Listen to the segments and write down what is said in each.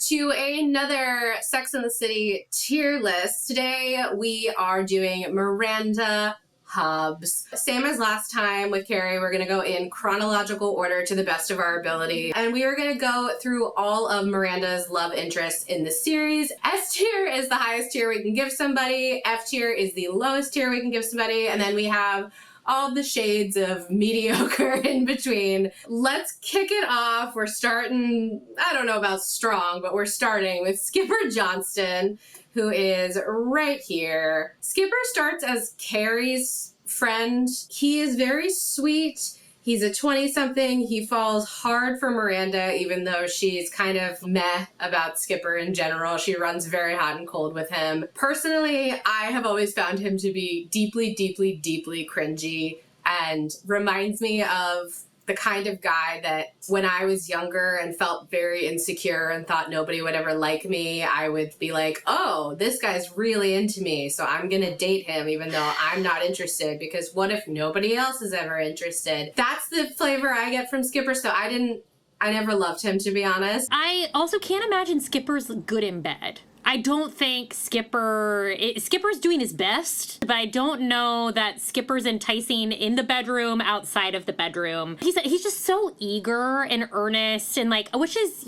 to another Sex and the City tier list. Today we are doing Miranda Hobbes. Same as last time with Carrie, we're going to go in chronological order to the best of our ability. And we are going to go through all of Miranda's love interests in the series. S tier is the highest tier we can give somebody. F tier is the lowest tier we can give somebody. And then we have all the shades of mediocre in between. Let's kick it off. We're starting, I don't know about strong, but we're starting with Skipper Johnston, who is right here. Skipper starts as Carrie's friend. He is very sweet. He's a 20-something. He falls hard for Miranda, even though she's kind of meh about Skipper in general. She runs very hot and cold with him. Personally, I have always found him to be deeply, deeply, deeply cringy and reminds me of the kind of guy that when I was younger and felt very insecure and thought nobody would ever like me, I would be like, oh, this guy's really into me, so I'm gonna date him even though I'm not interested, because what if nobody else is ever interested? That's the flavor I get from Skipper, so I never loved him, to be honest. I also can't imagine Skipper's good in bed. I don't think Skipper's doing his best, but I don't know that Skipper's enticing in the bedroom, outside of the bedroom. He's just so eager and earnest and which is,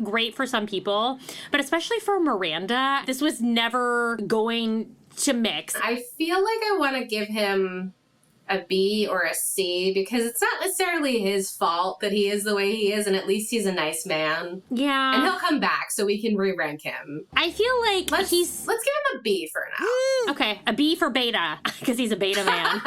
great for some people, but especially for Miranda, this was never going to mix. I feel like I want to give him a B or a C because it's not necessarily his fault that he is the way he is, and at least he's a nice man. Yeah. And he'll come back so we can re-rank him. I feel like let's give him a B for now. Okay, a B for beta, because he's a beta man.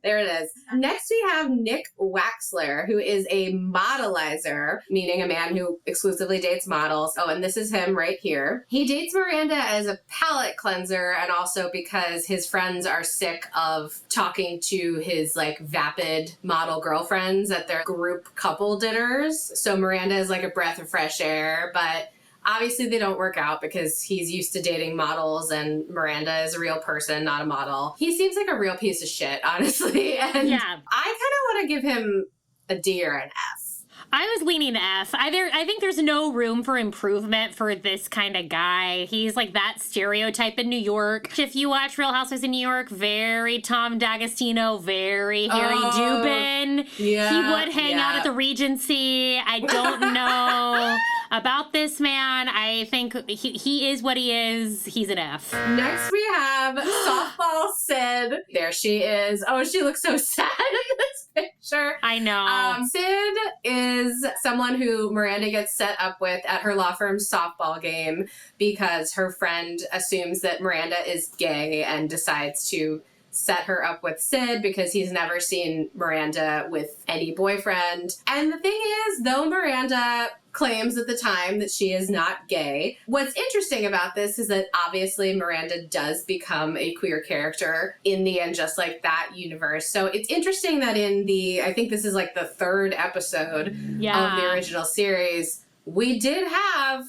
There it is. Next, we have Nick Waxler, who is a modelizer, meaning a man who exclusively dates models. Oh, and this is him right here. He dates Miranda as a palate cleanser, and also because his friends are sick of talking to his vapid model girlfriends at their group couple dinners. So Miranda is like a breath of fresh air, but obviously they don't work out because he's used to dating models and Miranda is a real person, not a model. He seems like a real piece of shit, honestly. And yeah. I kind of want to give him a D or an F. I was leaning F. I think there's no room for improvement for this kind of guy. He's like that stereotype in New York. If you watch Real Housewives in New York, very Tom D'Agostino, very Harry Dubin. Yeah, he would hang out at the Regency. I don't know about this man. I think he is what he is. He's an F. Next we have Softball Sid. There she is. Oh, she looks so sad in this picture. I know. Sid is someone who Miranda gets set up with at her law firm's softball game because her friend assumes that Miranda is gay and decides to set her up with Sid because he's never seen Miranda with any boyfriend. And the thing is, though Miranda claims at the time that she is not gay, what's interesting about this is that obviously Miranda does become a queer character in the end, just like that universe. So it's interesting that in I think this is the third episode of the original series, we did have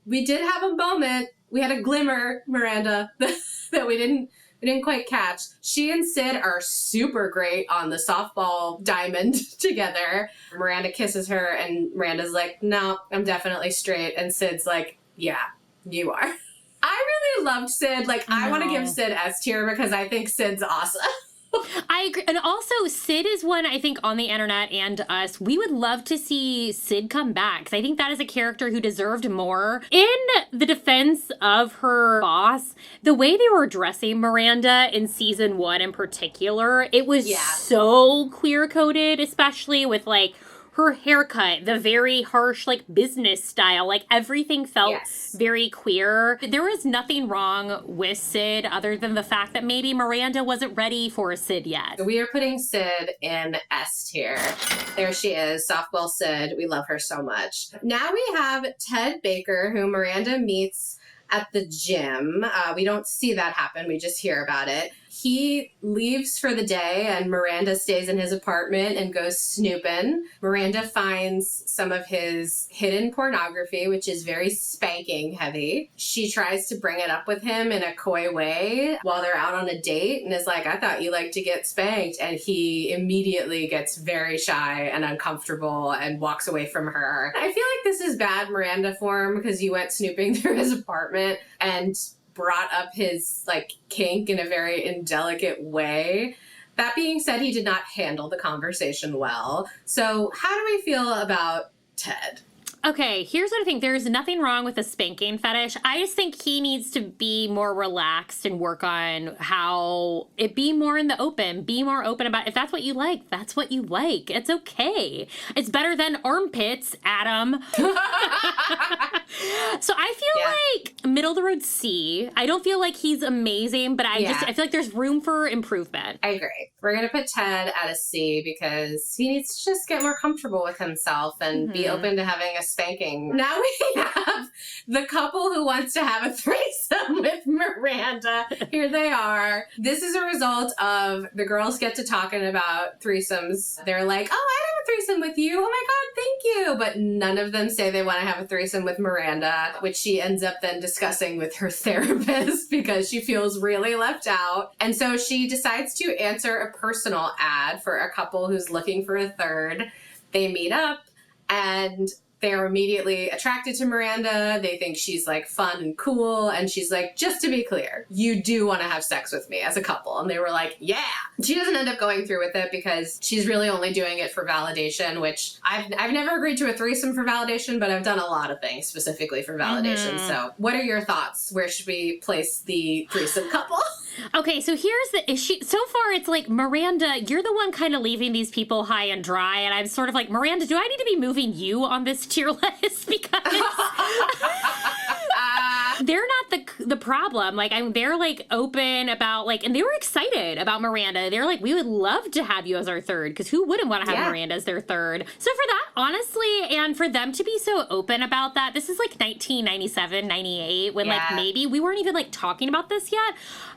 a moment. We had a glimmer, Miranda, that we didn't quite catch. She and Sid are super great on the softball diamond together. Miranda kisses her and Miranda's like, no, I'm definitely straight. And Sid's like, yeah, you are. I really loved Sid. I want to give Sid S tier because I think Sid's awesome. I agree. And also, Sid is one, I think, on the internet and us, we would love to see Sid come back. Because I think that is a character who deserved more. In the defense of her boss, the way they were addressing Miranda in season 1 in particular, it was so queer-coded, especially with, her haircut, the very harsh, business style. Everything felt very queer. There was nothing wrong with Sid other than the fact that maybe Miranda wasn't ready for Sid yet. We are putting Sid in S tier. There she is, softball Sid. We love her so much. Now we have Ted Baker, who Miranda meets at the gym. We don't see that happen. We just hear about it. He leaves for the day and Miranda stays in his apartment and goes snooping. Miranda finds some of his hidden pornography, which is very spanking heavy. She tries to bring it up with him in a coy way while they're out on a date and is like, I thought you liked to get spanked. And he immediately gets very shy and uncomfortable and walks away from her. I feel like this is bad Miranda form because you went snooping through his apartment and brought up his like kink in a very indelicate way. That being said, he did not handle the conversation well. So how do we feel about Ted? Okay, here's what I think. There's nothing wrong with a spanking fetish. I just think he needs to be more relaxed and work on how it be more in the open. Be more open about if that's what you like, that's what you like. It's okay. It's better than armpits, Adam. So I feel like middle of the road C. I don't feel like he's amazing, but I feel like there's room for improvement. I agree. We're going to put Ted at a C because he needs to just get more comfortable with himself and be open to having a spanking. Now we have the couple who wants to have a threesome with Miranda. Here they are. This is a result of the girls get to talking about threesomes. They're like, oh, I have a threesome with you. Oh my God, thank you. But none of them say they want to have a threesome with Miranda, which she ends up then discussing with her therapist because she feels really left out. And so she decides to answer a personal ad for a couple who's looking for a third. They meet up and they're immediately attracted to Miranda. They think she's like fun and cool. And she's like, just to be clear, you do want to have sex with me as a couple. And they were like, yeah. She doesn't end up going through with it because she's really only doing it for validation, which I've never agreed to a threesome for validation, but I've done a lot of things specifically for validation. So what are your thoughts? Where should we place the threesome couple? Okay, so here's the issue. So far, it's like, Miranda, you're the one kind of leaving these people high and dry. And I'm sort of like, Miranda, do I need to be moving you on this tier list? Because they're not the problem. Like, they're like open about like, and they were excited about Miranda. They're like, we would love to have you as our third, because who wouldn't want to have Miranda as their third? So for that, honestly, and for them to be so open about that, this is like 1997, 98, when like maybe we weren't even like talking about this yet.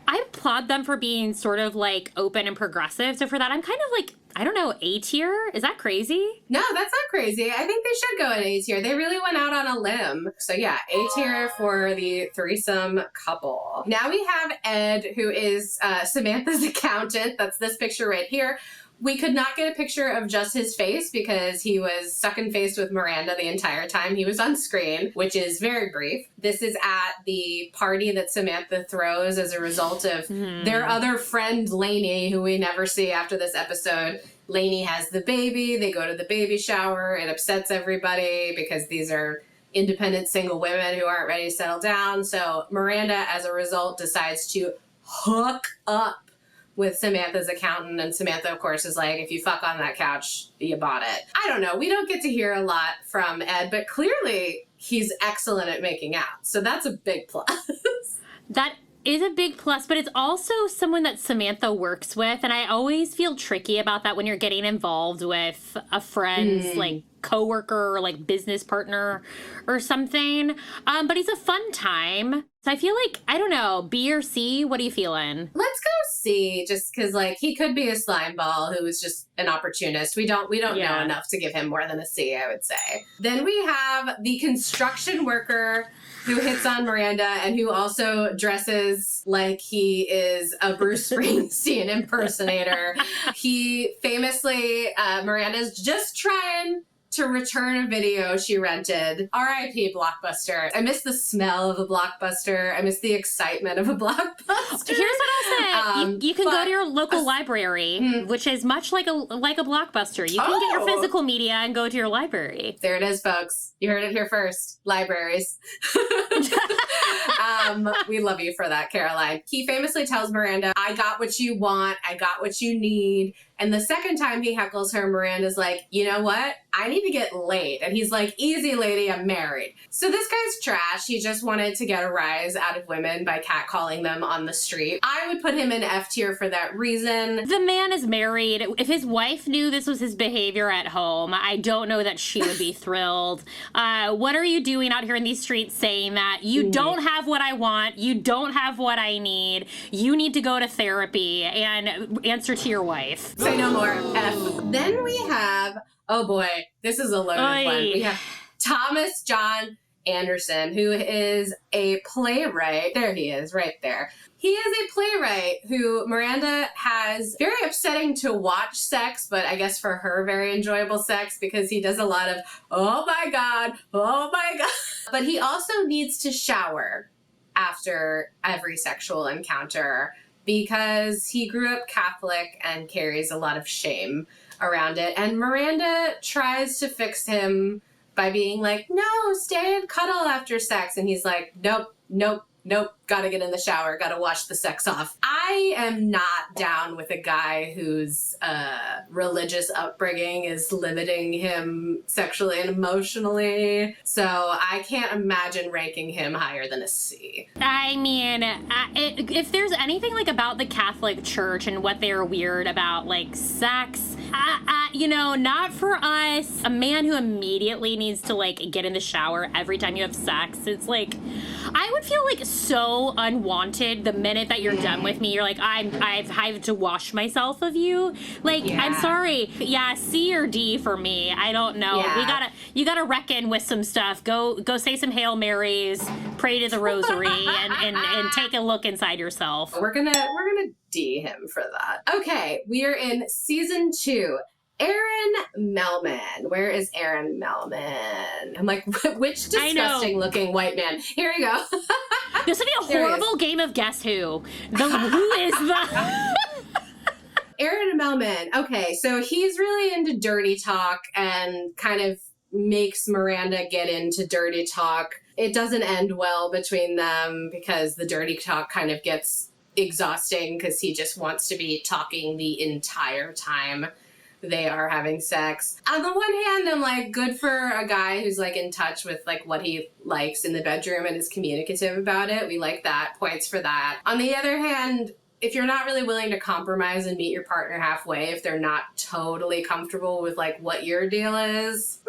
I applaud them for being sort of like open and progressive. So for that, I'm kind of like, I don't know, A tier? Is that crazy? No, that's not crazy. I think they should go in A tier. They really went out on a limb. So yeah, A tier for the threesome couple. Now we have Ed, who is Samantha's accountant. That's this picture right here. We could not get a picture of just his face because he was sucking face with Miranda the entire time he was on screen, which is very brief. This is at the party that Samantha throws as a result of their other friend, Lainey, who we never see after this episode. Lainey has the baby. They go to the baby shower. It upsets everybody because these are independent single women who aren't ready to settle down. So Miranda, as a result, decides to hook up with Samantha's accountant, and Samantha, of course, is like, if you fuck on that couch, you bought it. I don't know. We don't get to hear a lot from Ed, but clearly he's excellent at making out. So that's a big plus. That is a big plus, but it's also someone that Samantha works with, and I always feel tricky about that when you're getting involved with a friend's like coworker or like business partner or something. But he's a fun time. So I feel like, I don't know, B or C, what are you feeling? Let's go C, just because like he could be a slime ball who is just an opportunist. We don't know enough to give him more than a C, I would say. Then we have the construction worker who hits on Miranda and who also dresses like he is a Bruce Springsteen impersonator. He famously, Miranda's just trying to return a video she rented. R.I.P. Blockbuster. I miss the smell of a Blockbuster. I miss the excitement of a Blockbuster. Here's what I'll say. You can go to your local library, which is much like a Blockbuster. You can get your physical media and go to your library. There it is, folks. You heard it here first. Libraries. We love you for that, Caroline. He famously tells Miranda, I got what you want. I got what you need. And the second time he heckles her, Miranda's like, you know what? I need to get laid. And he's like, easy, lady, I'm married. So this guy's trash. He just wanted to get a rise out of women by catcalling them on the street. I would put him in F tier for that reason. The man is married. If his wife knew this was his behavior at home, I don't know that she would be thrilled. What are you doing out here in these streets saying that? You don't have what I want. You don't have what I need. You need to go to therapy and answer to your wife. Say no more, F. Then we have, oh boy, this is a loaded one. We have Thomas John Anderson, who is a playwright. There he is, right there. He is a playwright who Miranda has very upsetting to watch sex, but I guess for her, very enjoyable sex because he does a lot of, oh my God, oh my God. But he also needs to shower after every sexual encounter because he grew up Catholic and carries a lot of shame around it. And Miranda tries to fix him by being like, no, stay and cuddle after sex. And he's like, nope, nope, nope, gotta get in the shower, gotta wash the sex off. I am not down with a guy whose religious upbringing is limiting him sexually and emotionally. So I can't imagine ranking him higher than a C. I mean, if there's anything like about the Catholic Church and what they're weird about, like sex, you know, not for us. A man who immediately needs to like get in the shower every time you have sex. It's like, I would feel like so unwanted the minute that you're done with me. You're like, I have to wash myself of you. Like, I'm sorry. Yeah, C or D for me. I don't know. Yeah. You gotta reckon with some stuff. Go say some Hail Marys, pray to the rosary, and take a look inside yourself. We're gonna D him for that. Okay, we are in season 2. Aaron Melman. Where is Aaron Melman? I'm like, which disgusting looking white man? Here we go. This would be a horrible game of Guess Who. Who is the... Aaron Melman. Okay, so he's really into dirty talk and kind of makes Miranda get into dirty talk. It doesn't end well between them because the dirty talk kind of gets exhausting because he just wants to be talking the entire time they are having sex. On the one hand, I'm like, good for a guy who's like in touch with like what he likes in the bedroom and is communicative about it. We like that. Points for that. On the other hand, if you're not really willing to compromise and meet your partner halfway, if they're not totally comfortable with like what your deal is.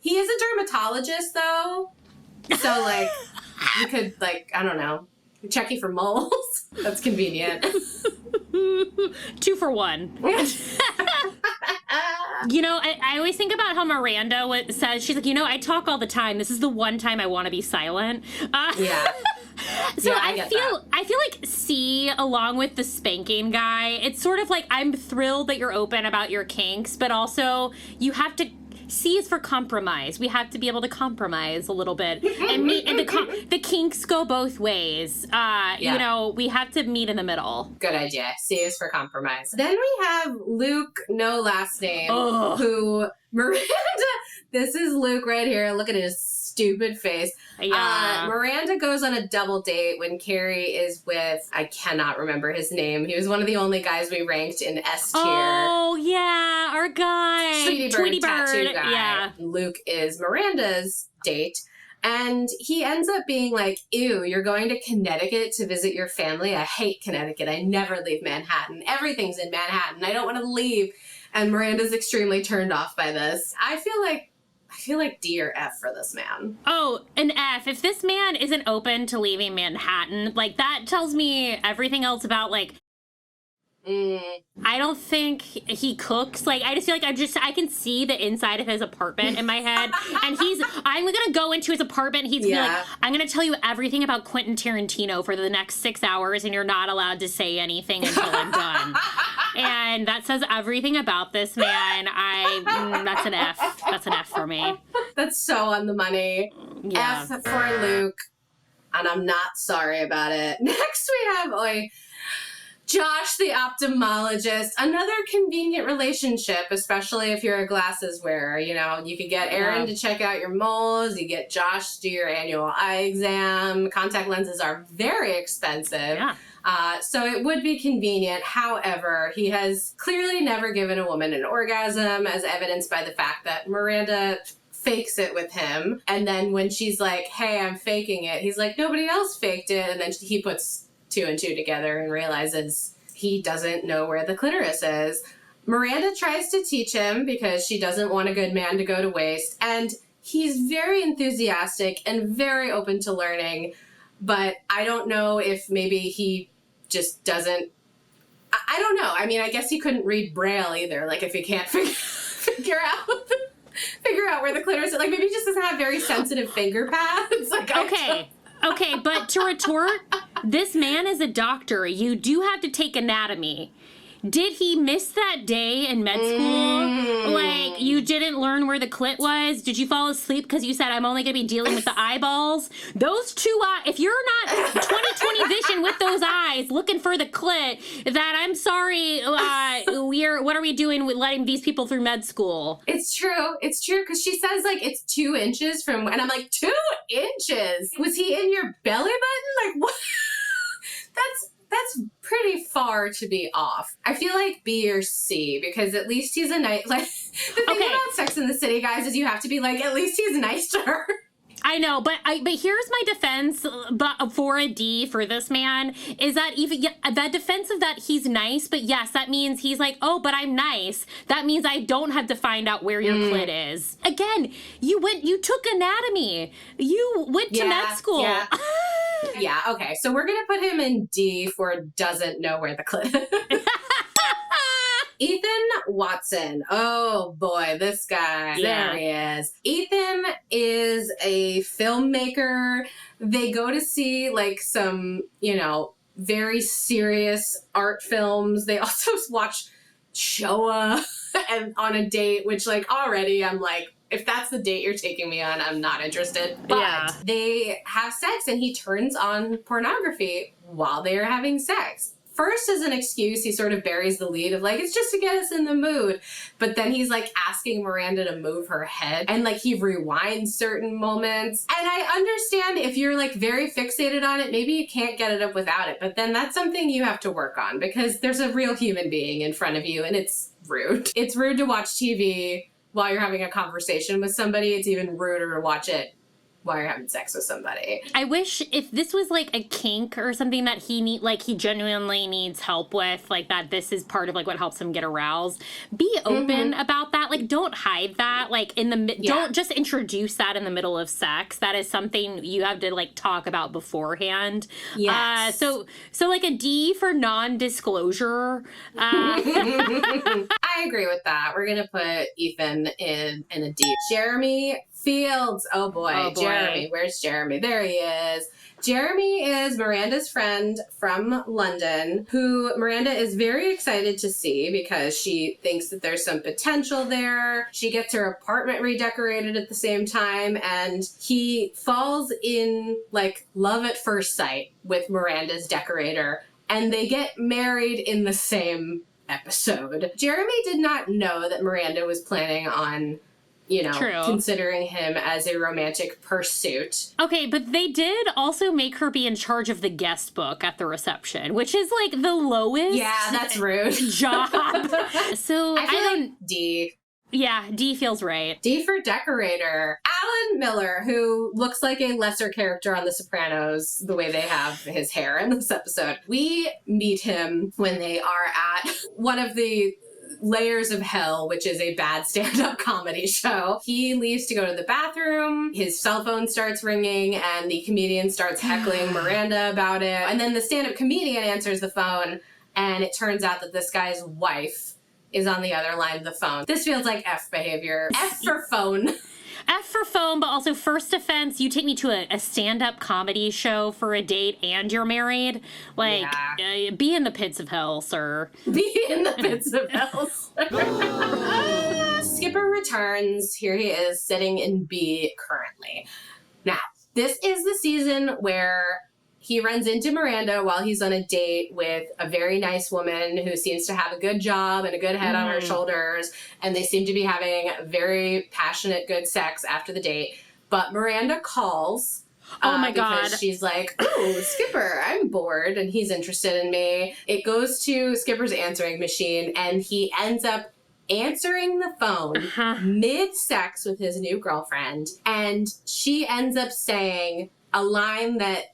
He is a dermatologist though. So like, you could like, I don't know, check you for moles. That's convenient. 2 for 1. You know, I always think about how Miranda says, she's like, you know, I talk all the time. This is the one time I want to be silent. Yeah. So yeah, I feel like C, along with the spanking guy, it's sort of like, I'm thrilled that you're open about your kinks, but also you have to, C is for compromise. We have to be able to compromise a little bit and meet. And the kinks go both ways. You know, we have to meet in the middle. Good idea. C is for compromise. Then we have Luke, no last name, who Miranda. This is Luke right here. Look at his stupid face. Yeah. Miranda goes on a double date when Carrie is with, I cannot remember his name. He was one of the only guys we ranked in S tier. Oh, yeah, our guy. Tweety Bird tattoo guy. Yeah. Luke is Miranda's date. And he ends up being like, ew, you're going to Connecticut to visit your family? I hate Connecticut. I never leave Manhattan. Everything's in Manhattan. I don't want to leave. And Miranda's extremely turned off by this. I feel like D or F for this man. Oh, an F. If this man isn't open to leaving Manhattan, like, that tells me everything else about, like, I don't think he cooks. Like, I just feel like I can see the inside of his apartment in my head. And I'm going to go into his apartment. He's going to be like, I'm going to tell you everything about Quentin Tarantino for the next 6 hours, and you're not allowed to say anything until I'm done. And that says everything about this man. That's an F. That's an F for me. That's so on the money. Yeah. F for Luke. And I'm not sorry about it. Next we have, Josh, the ophthalmologist. Another convenient relationship, especially if you're a glasses wearer. You know, you could get Aaron to check out your moles. You get Josh to do your annual eye exam. Contact lenses are very expensive. Yeah. So it would be convenient. However, he has clearly never given a woman an orgasm, as evidenced by the fact that Miranda fakes it with him. And then when she's like, hey, I'm faking it, he's like, nobody else faked it. And then he puts two and two together and realizes he doesn't know where the clitoris is. Miranda tries to teach him because she doesn't want a good man to go to waste. And he's very enthusiastic and very open to learning. But I don't know if maybe he just doesn't... I don't know. I mean, I guess he couldn't read Braille either. Like, if he can't figure out where the clitoris is. Like, maybe he just doesn't have very sensitive finger pads. Like, Okay, but to retort, this man is a doctor. You do have to take anatomy. Did he miss that day in med school? Like, you didn't learn where the clit was? Did you fall asleep because you said, I'm only going to be dealing with the eyeballs? Those two eyes, if you're not 20/20 vision with those eyes looking for the clit, that I'm sorry, what are we doing with letting these people through med school? It's true, because she says, like, it's 2 inches from, and I'm like, 2 inches? Was he in your belly button? Like, what? That's pretty far to be off. I feel like B or C, because at least he's a nice, like, the thing about Sex and the City, guys, is you have to be like, at least he's nice to her. I know, but here's my defense for a D for this man, is that even that defense of that he's nice, but yes, that means he's like, oh, but I'm nice. That means I don't have to find out where your clit is. Again, you took anatomy. You went to med school. Yeah. Yeah, okay. So we're going to put him in D for doesn't know where the clit is. Ethan Watson. Oh boy, this guy. Yeah. There he is. Ethan is a filmmaker. They go to see like some, very serious art films. They also watch Showa and on a date, which like already I'm like, if that's the date you're taking me on, I'm not interested. But they have sex and he turns on pornography while they are having sex. First, as an excuse, he sort of buries the lead of like, it's just to get us in the mood. But then he's like asking Miranda to move her head and like he rewinds certain moments. And I understand if you're like very fixated on it, maybe you can't get it up without it. But then that's something you have to work on because there's a real human being in front of you and it's rude. It's rude to watch TV while you're having a conversation with somebody. It's even ruder to watch it while you're having sex with somebody. I wish if this was like a kink or something that he genuinely needs help with, like that this is part of like what helps him get aroused. Be open about that. Like don't hide that. Like don't just introduce that in the middle of sex. That is something you have to like talk about beforehand. Yes. So like a D for non-disclosure. I agree with that. We're gonna put Ethan in a D. Jeremy Fields. Oh boy. Jeremy. Where's Jeremy? There he is. Jeremy is Miranda's friend from London, who Miranda is very excited to see because she thinks that there's some potential there. She gets her apartment redecorated at the same time, and he falls in like love at first sight with Miranda's decorator, and they get married in the same episode. Jeremy did not know that Miranda was planning on considering him as a romantic pursuit. Okay, but they did also make her be in charge of the guest book at the reception, which is like the lowest. Yeah, that's rude. Job. So I feel like D. Yeah, D feels right. D for decorator. Alan Miller, who looks like a lesser character on The Sopranos, the way they have his hair in this episode. We meet him when they are at one of the Layers of Hell, which is a bad stand-up comedy show. He leaves to go to the bathroom, his cell phone starts ringing, and the comedian starts heckling Miranda about it. And then the stand-up comedian answers the phone, and it turns out that this guy's wife is on the other line of the phone. This feels like F behavior. F for phone. F for phone, but also first offense, you take me to a stand-up comedy show for a date and you're married. Like, be in the pits of hell, sir. Be in the pits of hell, sir. Skipper returns. Here he is sitting in B currently. Now, this is the season where he runs into Miranda while he's on a date with a very nice woman who seems to have a good job and a good head on her shoulders, and they seem to be having very passionate, good sex after the date. But Miranda calls Oh my God. Because she's like, oh, Skipper, I'm bored, and he's interested in me. It goes to Skipper's answering machine, and he ends up answering the phone mid-sex with his new girlfriend, and she ends up saying a line that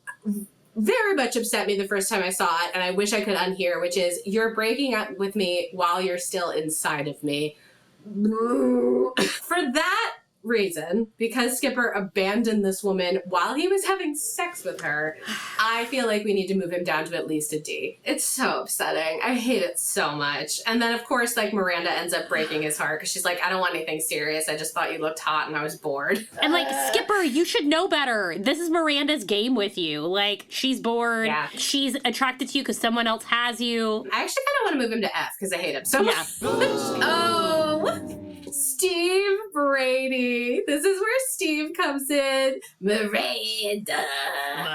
very much upset me the first time I saw it, and I wish I could unhear, which is, "You're breaking up with me while you're still inside of me." For that reason, because Skipper abandoned this woman while he was having sex with her, I feel like we need to move him down to at least a D. It's so upsetting. I hate it so much. And then, of course, like, Miranda ends up breaking his heart because she's like, I don't want anything serious. I just thought you looked hot and I was bored. And like, Skipper, you should know better. This is Miranda's game with you. Like, she's bored. Yeah. She's attracted to you because someone else has you. I actually kind of want to move him to F because I hate him so much. Oh, Steve Brady. This is where Steve comes in. Miranda.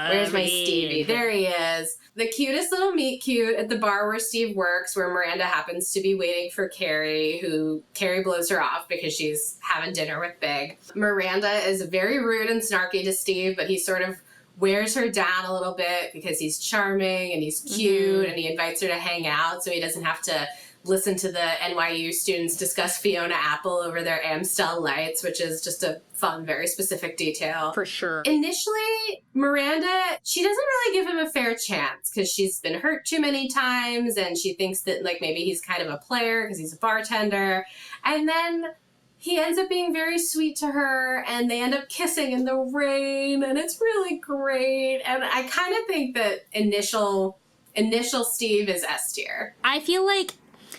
Where's my Stevie? There he is. The cutest little meet cute at the bar where Steve works, where Miranda happens to be waiting for Carrie, who Carrie blows her off because she's having dinner with Big. Miranda is very rude and snarky to Steve, but he sort of wears her down a little bit because he's charming and he's cute, and he invites her to hang out so he doesn't have to listen to the NYU students discuss Fiona Apple over their Amstel lights, which is just a fun, very specific detail. For sure. Initially, Miranda, she doesn't really give him a fair chance because she's been hurt too many times, and she thinks that, like, maybe he's kind of a player because he's a bartender. And then he ends up being very sweet to her, and they end up kissing in the rain, and it's really great. And I kind of think that initial Steve is S tier. I feel like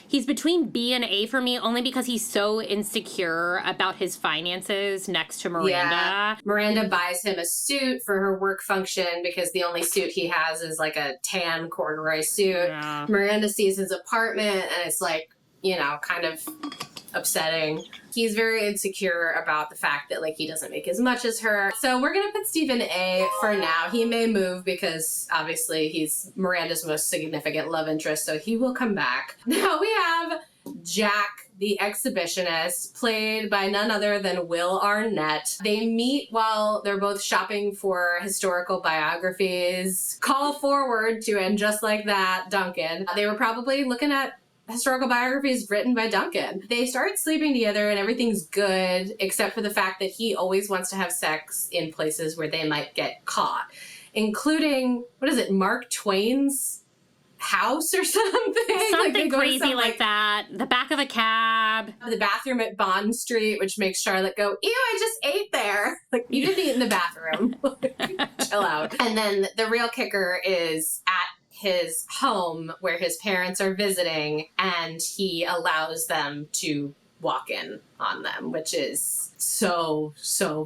he's between B and A for me only because he's so insecure about his finances next to Miranda. Yeah. Miranda buys him a suit for her work function because the only suit he has is like a tan corduroy suit. Yeah. Miranda sees his apartment and it's like, you know, kind of upsetting. He's very insecure about the fact that, like, he doesn't make as much as her. So we're gonna put Steve in A for now. He may move because obviously he's Miranda's most significant love interest, so he will come back. Now we have Jack, the exhibitionist, played by none other than Will Arnett. They meet while they're both shopping for historical biographies. Call forward to And Just Like That, Duncan. They were probably looking at historical biographies written by Duncan. They start sleeping together and everything's good, except for the fact that he always wants to have sex in places where they might get caught, including, what is it, Mark Twain's house or something? Something crazy like that. The back of a cab. The bathroom at Bond Street, which makes Charlotte go, ew, I just ate there. Like, you didn't eat in the bathroom. Chill out. And then the real kicker is at his home where his parents are visiting, and he allows them to walk in on them, which is so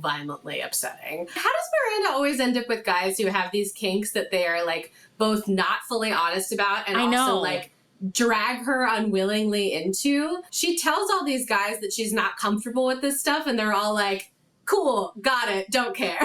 violently upsetting. How does Miranda always end up with guys who have these kinks that they are, like, both not fully honest about and also, like, drag her unwillingly into? She tells all these guys that she's not comfortable with this stuff, and they're all like, cool, got it, don't care.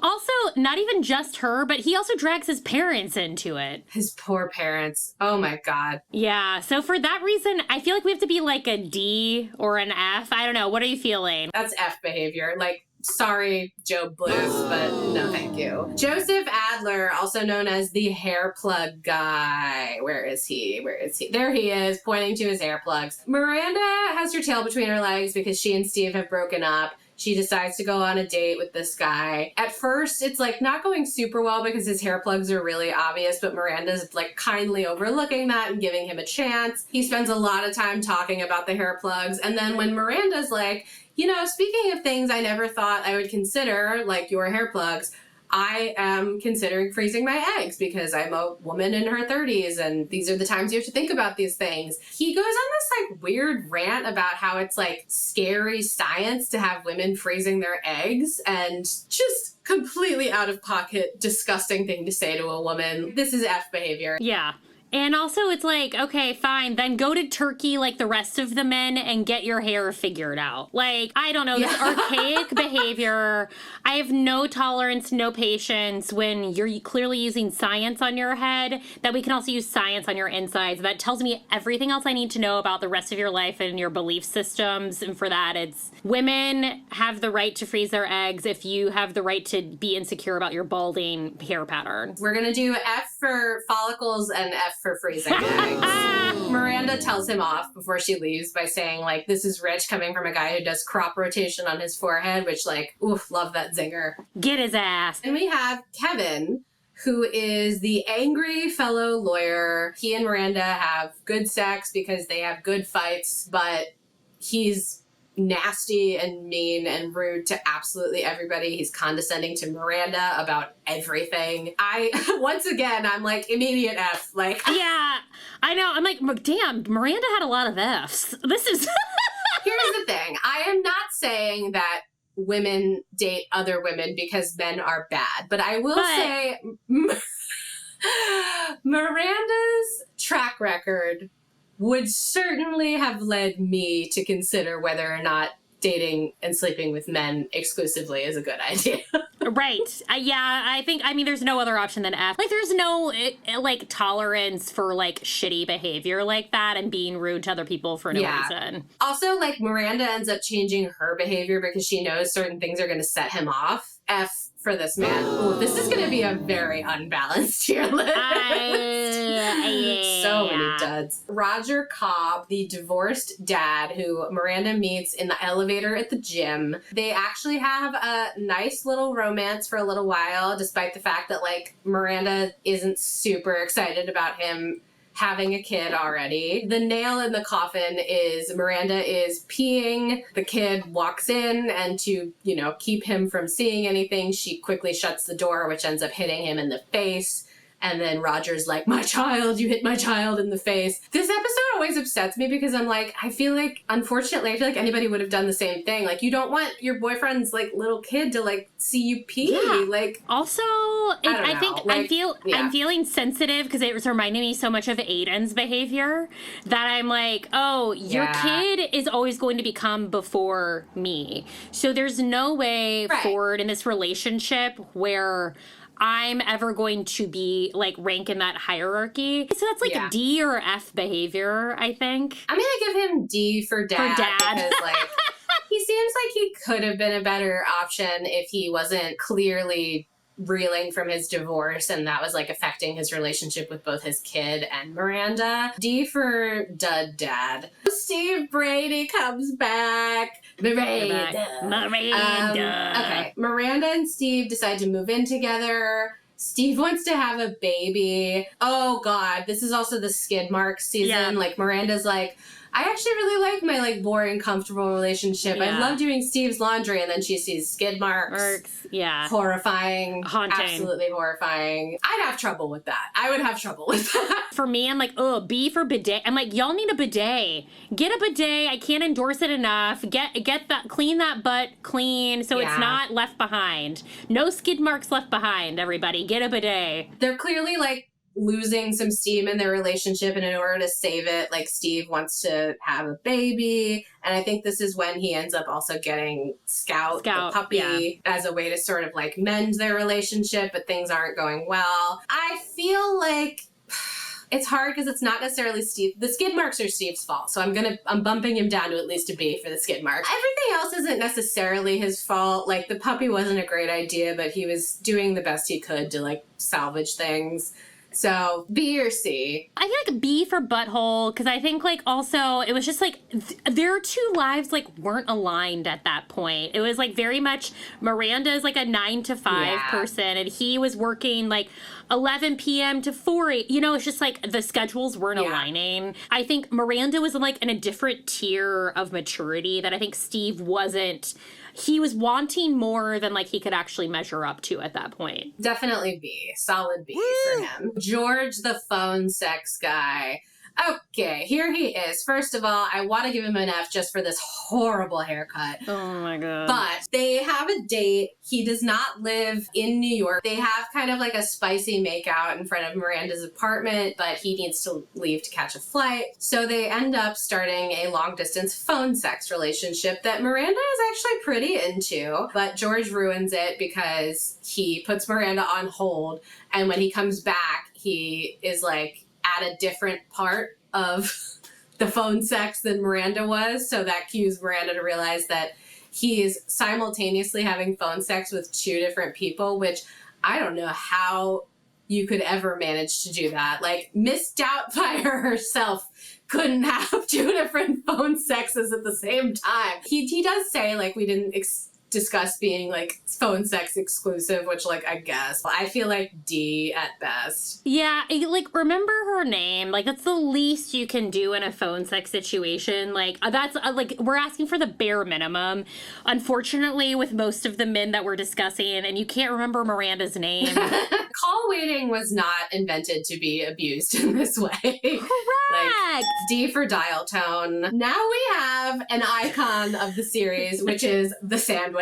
Also, not even just her, but he also drags his parents into it. His poor parents. Oh my God. Yeah, so for that reason, I feel like we have to be like a D or an F. I don't know. What are you feeling? That's F behavior. Like, sorry, Joe Blues, but no thank you. Joseph Adler, also known as the hair plug guy. Where is he? There he is, pointing to his hair plugs. Miranda has her tail between her legs because she and Steve have broken up. She decides to go on a date with this guy. At first, it's like not going super well because his hair plugs are really obvious, but Miranda's like kindly overlooking that and giving him a chance. He spends a lot of time talking about the hair plugs. And then when Miranda's like, you know, speaking of things I never thought I would consider, like your hair plugs, I am considering freezing my eggs because I'm a woman in her 30s and these are the times you have to think about these things. He goes on this like weird rant about how it's like scary science to have women freezing their eggs and just completely out of pocket, disgusting thing to say to a woman. This is F behavior. Yeah. And also it's like, okay, fine, then go to Turkey like the rest of the men and get your hair figured out. Like, I don't know, this archaic behavior behavior. I have no tolerance, no patience when you're clearly using science on your head, that we can also use science on your insides. That tells me everything else I need to know about the rest of your life and your belief systems. And for that, it's women have the right to freeze their eggs if you have the right to be insecure about your balding hair pattern. We're going to do F for follicles and F for freezing eggs. Miranda tells him off before she leaves by saying, like, this is rich coming from a guy who does crop rotation on his forehead, which, like, oof, love that zinger. Get his ass. And we have Kevin, who is the angry fellow lawyer. He and Miranda have good sex because they have good fights, but he's nasty and mean and rude to absolutely everybody. He's condescending to Miranda about everything. Once again, I'm like, immediate F. Like, yeah, I know. I'm like, damn, Miranda had a lot of Fs. This is... Here's the thing. I am not saying that women date other women because men are bad, but I will say Miranda's track record would certainly have led me to consider whether or not dating and sleeping with men exclusively is a good idea. Right. Yeah, I mean, there's no other option than F. Like, there's no, like, tolerance for, like, shitty behavior like that and being rude to other people for no reason. Also, like, Miranda ends up changing her behavior because she knows certain things are going to set him off. F for this man. Ooh, this is going to be a very unbalanced tier list. So many duds. Roger Cobb, the divorced dad who Miranda meets in the elevator at the gym. They actually have a nice little romance for a little while, despite the fact that, like, Miranda isn't super excited about him having a kid already. The nail in the coffin is Miranda is peeing. The kid walks in, and to, you know, keep him from seeing anything, she quickly shuts the door, which ends up hitting him in the face. And then Roger's like, my child, you hit my child in the face. This episode always upsets me because I'm like, I feel like, unfortunately, I feel like anybody would have done the same thing. Like, you don't want your boyfriend's, like, little kid to, like, see you pee. Yeah. Like, also, I think like, I'm feeling sensitive because it was reminding me so much of Aiden's behavior that I'm like, oh, your kid is always going to become before me. So there's no way forward in this relationship where I'm ever going to be, like, rank in that hierarchy. So that's, like, a D or F behavior, I think. I'm gonna give him D for dad. Because, like, he seems like he could have been a better option if he wasn't clearly reeling from his divorce and that was, like, affecting his relationship with both his kid and Miranda. D for dud dad. Steve Brady comes back. Miranda. Okay. Miranda and Steve decide to move in together. Steve wants to have a baby. Oh, God. This is also the skidmarks season. Yeah. Like, Miranda's like, I actually really like my, like, boring, comfortable relationship. Yeah. I love doing Steve's laundry. And then she sees skid marks. Yeah. Horrifying. Haunting. Absolutely horrifying. I'd have trouble with that. I would have trouble with that. For me, I'm like, oh, B for bidet. I'm like, y'all need a bidet. Get a bidet. I can't endorse it enough. Get that, clean that butt clean so it's not left behind. No skid marks left behind, everybody. Get a bidet. They're clearly, like, losing some steam in their relationship, and in order to save it, like, Steve wants to have a baby, and I think this is when he ends up also getting Scout the puppy, as a way to sort of, like, mend their relationship, but things aren't going well. I feel like it's hard because it's not necessarily Steve. The skid marks are Steve's fault, so I'm bumping him down to at least a B for the skid marks. Everything else isn't necessarily his fault. Like, the puppy wasn't a great idea, but he was doing the best he could to, like, salvage things. So, B or C? I feel like B for butthole, because I think, like, also, it was just, like, their two lives, like, weren't aligned at that point. It was, like, very much, Miranda is, like, a 9 to 5 person, and he was working, like, 11 p.m. to 4 a.m. You know, it's just, like, the schedules weren't aligning. I think Miranda was, like, in a different tier of maturity that I think Steve wasn't. He was wanting more than, like, he could actually measure up to at that point. Definitely B. Solid B for him. George, the phone sex guy. Okay, here he is. First of all, I want to give him an F just for this horrible haircut. Oh my God. But they have a date. He does not live in New York. They have kind of like a spicy makeout in front of Miranda's apartment, but he needs to leave to catch a flight. So they end up starting a long distance phone sex relationship that Miranda is actually pretty into, but George ruins it because he puts Miranda on hold. And when he comes back, he is like at a different part of the phone sex than Miranda was. So that cues Miranda to realize that he is simultaneously having phone sex with two different people, which I don't know how you could ever manage to do that. Like, Miss Doubtfire herself couldn't have two different phone sexes at the same time. He does say, like, we didn't discuss being, like, phone sex exclusive, which, like, I guess. I feel like D at best. Yeah, like, remember her name. Like, that's the least you can do in a phone sex situation. Like, that's, like, we're asking for the bare minimum. Unfortunately, with most of the men that we're discussing, and you can't remember Miranda's name. Call waiting was not invented to be abused in this way. Correct! Like, D for dial tone. Now we have an icon of the series, which is the sandwich.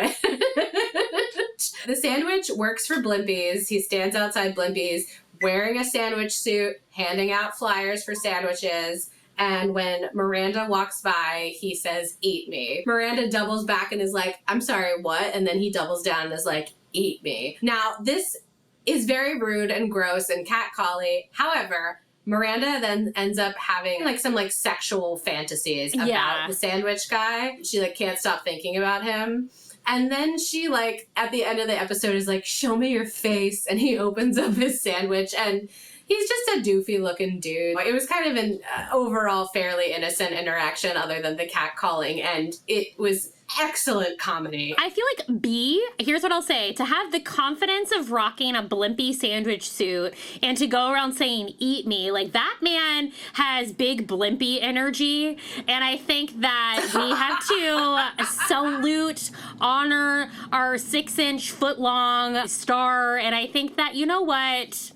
The sandwich works for Blimpies. He stands outside Blimpies wearing a sandwich suit, handing out flyers for sandwiches. And when Miranda walks by, he says, "Eat me." Miranda doubles back and is like, "I'm sorry, what?" And then he doubles down and is like, "Eat me." Now, this is very rude and gross and catcally. However, Miranda then ends up having like some like sexual fantasies about the sandwich guy. She like can't stop thinking about him. And then she, like, at the end of the episode is like, "Show me your face." And he opens up his sandwich and he's just a doofy looking dude. It was kind of an overall fairly innocent interaction other than the catcalling. And it was excellent comedy. I feel like B, here's what I'll say, to have the confidence of rocking a Blimpie sandwich suit and to go around saying, "Eat me," like, that man has big Blimpie energy. And I think that we have to salute, honor our 6-inch foot-long star. And I think that, you know what?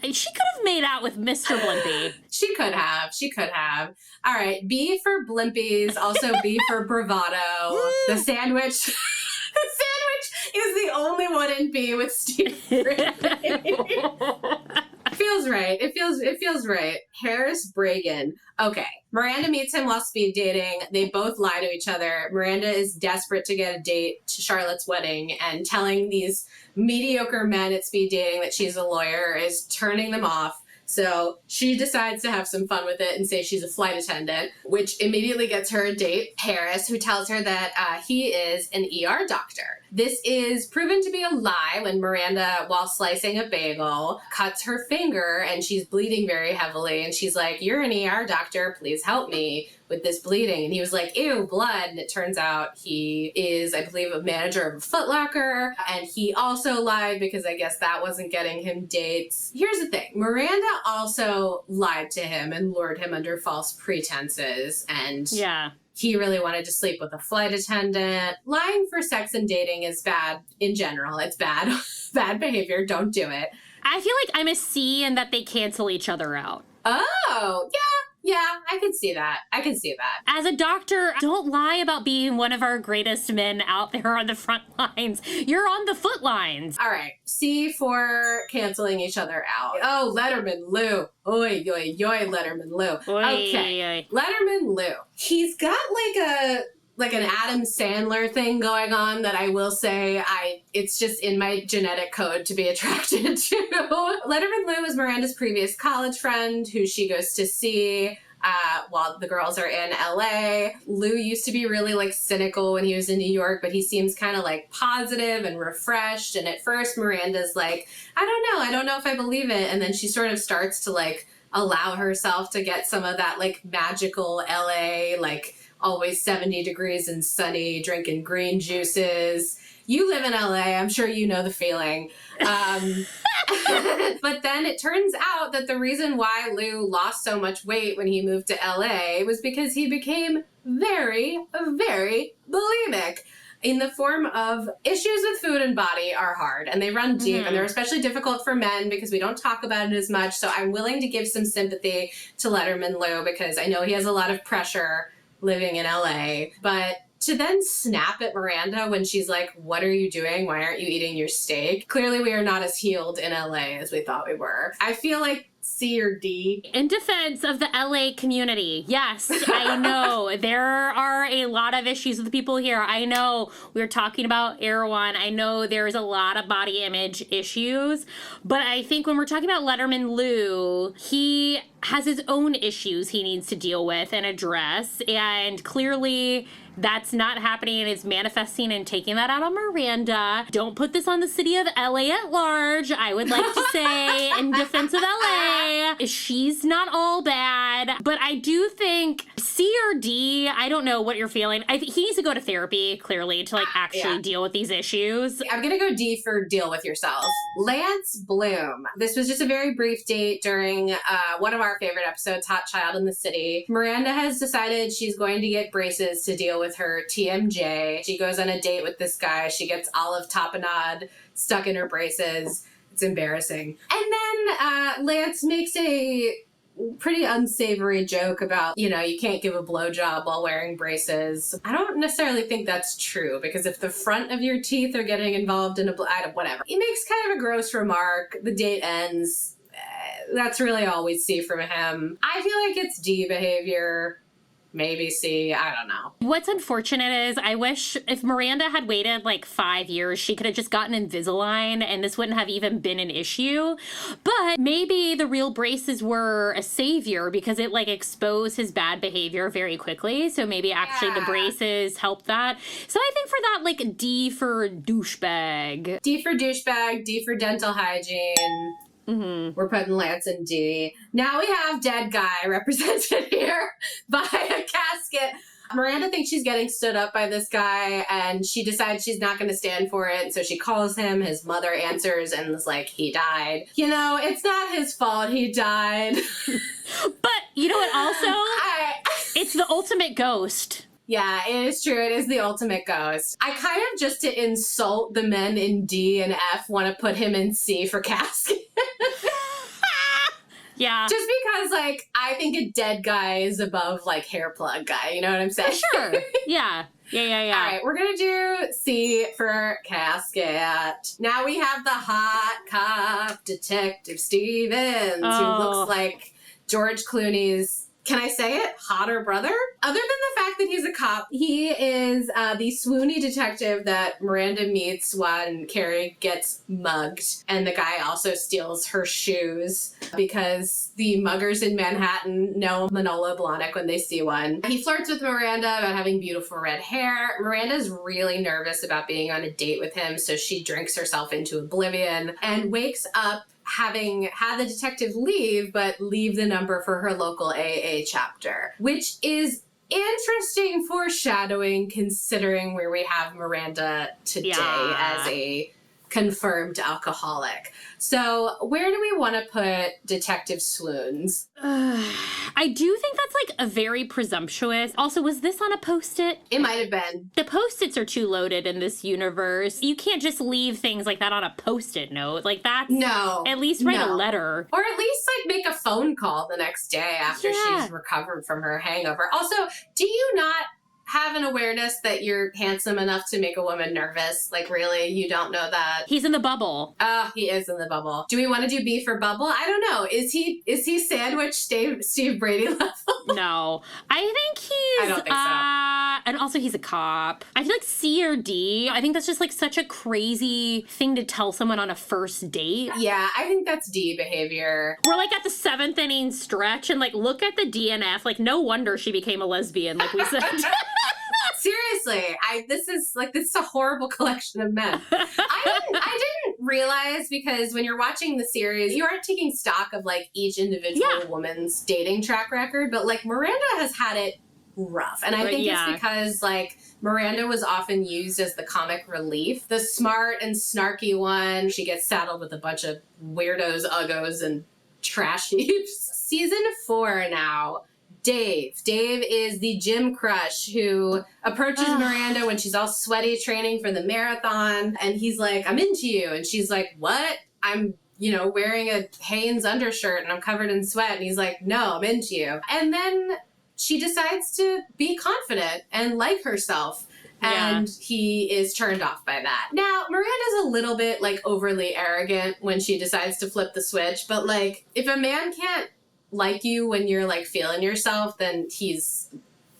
She could have made out with Mr. Blimpie. She could have. She could have. All right. B for Blimpies. Also B for bravado. The sandwich. The sandwich is the only one in B with Steve. Feels right. It feels right. Harris Bragan. Okay. Miranda meets him while speed dating. They both lie to each other. Miranda is desperate to get a date to Charlotte's wedding, and telling these mediocre men at speed dating that she's a lawyer is turning them off. So she decides to have some fun with it and say she's a flight attendant, which immediately gets her a date, Harris, who tells her that he is an ER doctor. This is proven to be a lie when Miranda, while slicing a bagel, cuts her finger and she's bleeding very heavily. And she's like, "You're an ER doctor, please help me with this bleeding." And he was like, "Ew, blood." And it turns out he is, I believe, a manager of a Foot Locker. And he also lied because I guess that wasn't getting him dates. Here's the thing. Miranda also lied to him and lured him under false pretenses. And he really wanted to sleep with a flight attendant. Lying for sex and dating is bad in general. It's bad. Bad behavior. Don't do it. I feel like I'm a C and that they cancel each other out. Oh, yeah, I can see that. As a doctor, don't lie about being one of our greatest men out there on the front lines. You're on the foot lines. All right. C for canceling each other out. Oh, Letterman Lou. Oi, yoy, yoy, Letterman Lou. Okay. Letterman Lou. He's got like an Adam Sandler thing going on that I will say it's just in my genetic code to be attracted to. Letterman Lou is Miranda's previous college friend who she goes to see while the girls are in LA. Lou used to be really like cynical when he was in New York, but he seems kind of like positive and refreshed. And at first Miranda's like, I don't know if I believe it. And then she sort of starts to like allow herself to get some of that like magical LA, like always 70 degrees and sunny, drinking green juices. You live in LA, I'm sure you know the feeling. But then it turns out that the reason why Lou lost so much weight when he moved to LA was because he became very, very bulimic. In the form of issues with food and body are hard and they run deep and they're especially difficult for men because we don't talk about it as much. So I'm willing to give some sympathy to Letterman Lou because I know he has a lot of pressure living in LA, but to then snap at Miranda when she's like, what are you doing? Why aren't you eating your steak? Clearly we are not as healed in LA as we thought we were. I feel like C or D. In defense of the LA community, yes, I know there are a lot of issues with people here. I know we're talking about Erewhon. I know there's a lot of body image issues, but I think when we're talking about Letterman Lou, he has his own issues he needs to deal with and address, and clearly that's not happening and is manifesting and taking that out on Miranda. Don't put this on the city of LA at large, I would like to say, in defense of LA. She's not all bad, but I do think C or D, I don't know what you're feeling. He needs to go to therapy, clearly, to like actually deal with these issues. I'm gonna go D for deal with yourself. Lance Bloom. This was just a very brief date during one of our favorite episodes, Hot Child in the City. Miranda has decided she's going to get braces to deal with her TMJ. She goes on a date with this guy. She gets olive tapenade stuck in her braces. It's embarrassing. And then Lance makes a pretty unsavory joke about, you can't give a blowjob while wearing braces. I don't necessarily think that's true, because if the front of your teeth are getting involved in whatever. He makes kind of a gross remark. The date ends. That's really all we see from him. I feel like it's D behavior. Maybe C, I don't know. What's unfortunate is I wish if Miranda had waited like 5 years, she could have just gotten Invisalign and this wouldn't have even been an issue. But maybe the real braces were a savior because it like exposed his bad behavior very quickly. So maybe actually the braces helped that. So I think for that, like D for douchebag. D for douchebag, D for dental hygiene. Mm-hmm. We're putting Lance in D. Now we have dead guy represented here by a casket. Miranda thinks she's getting stood up by this guy, and she decides she's not going to stand for it. So she calls him. His mother answers and is like, he died. It's not his fault he died. But you know what also? It's the ultimate ghost. Yeah, it is true. It is the ultimate ghost. I kind of, just to insult the men in D and F, want to put him in C for casket. Yeah. Just because, I think a dead guy is above, hair plug guy. You know what I'm saying? Sure. Yeah. Yeah. All right, we're going to do C for casket. Now we have the hot cop, Detective Stevens, who looks like George Clooney's, can I say it, hotter brother? Other than the fact that he's a cop, he is the swoony detective that Miranda meets when Carrie gets mugged. And the guy also steals her shoes because the muggers in Manhattan know Manola Blahnik when they see one. He flirts with Miranda about having beautiful red hair. Miranda's really nervous about being on a date with him, so she drinks herself into oblivion and wakes up having had the detective leave, but leave the number for her local AA chapter, which is interesting foreshadowing considering where we have Miranda today as a confirmed alcoholic. So where do we want to put Detective Swoons? I do think that's a very presumptuous. Also, was this on a Post-it? It might have been. The Post-its are too loaded in this universe. You can't just leave things like that on a Post-it note. That's... No. At least write a letter. Or at least, make a phone call the next day after she's recovered from her hangover. Also, do you not have an awareness that you're handsome enough to make a woman nervous? Really? You don't know that? He's in the bubble. Oh, he is in the bubble. Do we want to do B for bubble? I don't know. Is he sandwich Steve Brady level? No. I think he's... I don't think so. And also he's a cop. I feel like C or D. I think that's just such a crazy thing to tell someone on a first date. Yeah, I think that's D behavior. We're at the 7th inning stretch and look at the DNF. No wonder she became a lesbian, like we said. Seriously, this is a horrible collection of men. I didn't realize, because when you're watching the series, you aren't taking stock of each individual woman's dating track record, but Miranda has had it rough. And I think it's because Miranda was often used as the comic relief. The smart and snarky one, she gets saddled with a bunch of weirdos, uggos, and trash heaps. Season 4 now. Dave is the gym crush who approaches Miranda when she's all sweaty training for the marathon. And he's like, I'm into you. And she's like, what? I'm, wearing a Hanes undershirt and I'm covered in sweat. And he's like, no, I'm into you. And then she decides to be confident and like herself. And he is turned off by that. Now, Miranda's a little bit, like, overly arrogant when she decides to flip the switch. But, like, if a man can't like you when you're, like, feeling yourself, then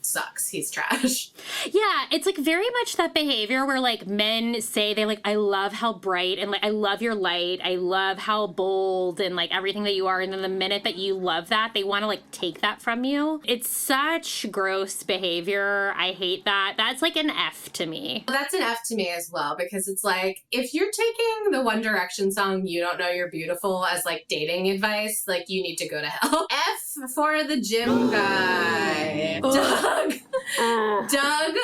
sucks. He's trash. Yeah, it's like very much that behavior where like men say they like, I love how bright and like I love your light. I love how bold and like everything that you are. And then the minute that you love that, they want to like take that from you. It's such gross behavior. I hate that. That's like an F to me. That's an F to me as well, because it's like, if you're taking the One Direction song, You Don't Know You're Beautiful, as like dating advice, like you need to go to hell. F for the gym guy. Doug. Doug,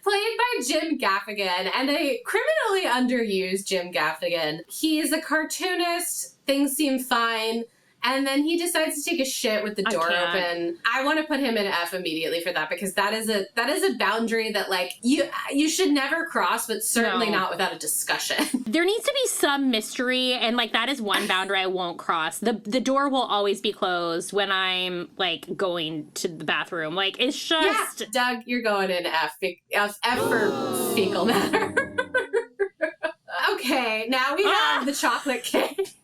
played by Jim Gaffigan, and a criminally underused Jim Gaffigan. He is a cartoonist, things seem fine, and then he decides to take a shit with the door open. I want to put him in F immediately for that, because that is a boundary that like you should never cross, but certainly not without a discussion. There needs to be some mystery, and like that is one boundary I won't cross. The door will always be closed when I'm like going to the bathroom. Like it's just Doug, you're going in F. F for fecal matter. Okay, now we have the chocolate cake.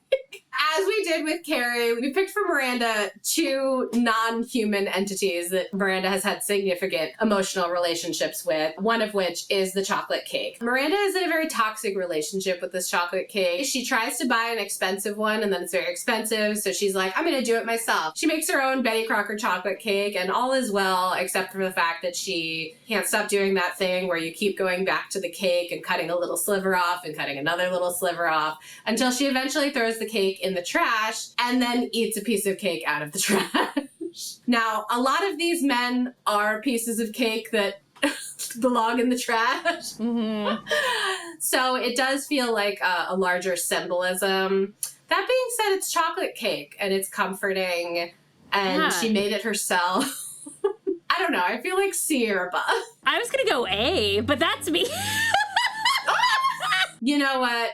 As we did with Carrie, we picked for Miranda two non-human entities that Miranda has had significant emotional relationships with, one of which is the chocolate cake. Miranda is in a very toxic relationship with this chocolate cake. She tries to buy an expensive one, and then it's very expensive, so she's like, I'm gonna do it myself. She makes her own Betty Crocker chocolate cake, and all is well, except for the fact that she can't stop doing that thing where you keep going back to the cake and cutting a little sliver off and cutting another little sliver off, until she eventually throws the cake in the trash and then eats a piece of cake out of the trash. Now, a lot of these men are pieces of cake that belong in the trash. Mm-hmm. So it does feel like a larger symbolism. That being said, it's chocolate cake and it's comforting, and she made it herself. I don't know. I feel like C or above. I was gonna go A, but that's me. You know what?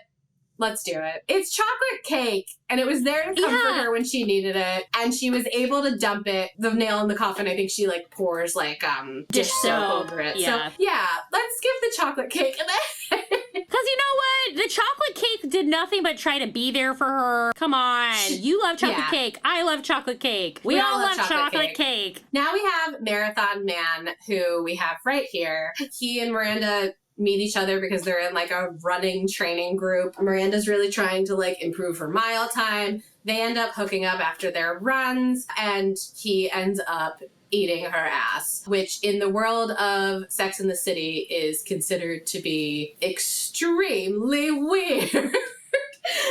Let's do it. It's chocolate cake, and it was there to comfort her when she needed it, and she was able to dump it. The nail in the coffin, I think she like pours like dish soap over it. Yeah. So yeah, let's give the chocolate cake an A. Because you know what? The chocolate cake did nothing but try to be there for her. Come on. You love chocolate cake. I love chocolate cake. We all love chocolate cake. Now we have Marathon Man, who we have right here. He and Miranda meet each other because they're in like a running training group. Miranda's really trying to like improve her mile time. They end up hooking up after their runs, and he ends up eating her ass, which in the world of Sex and the City is considered to be extremely weird.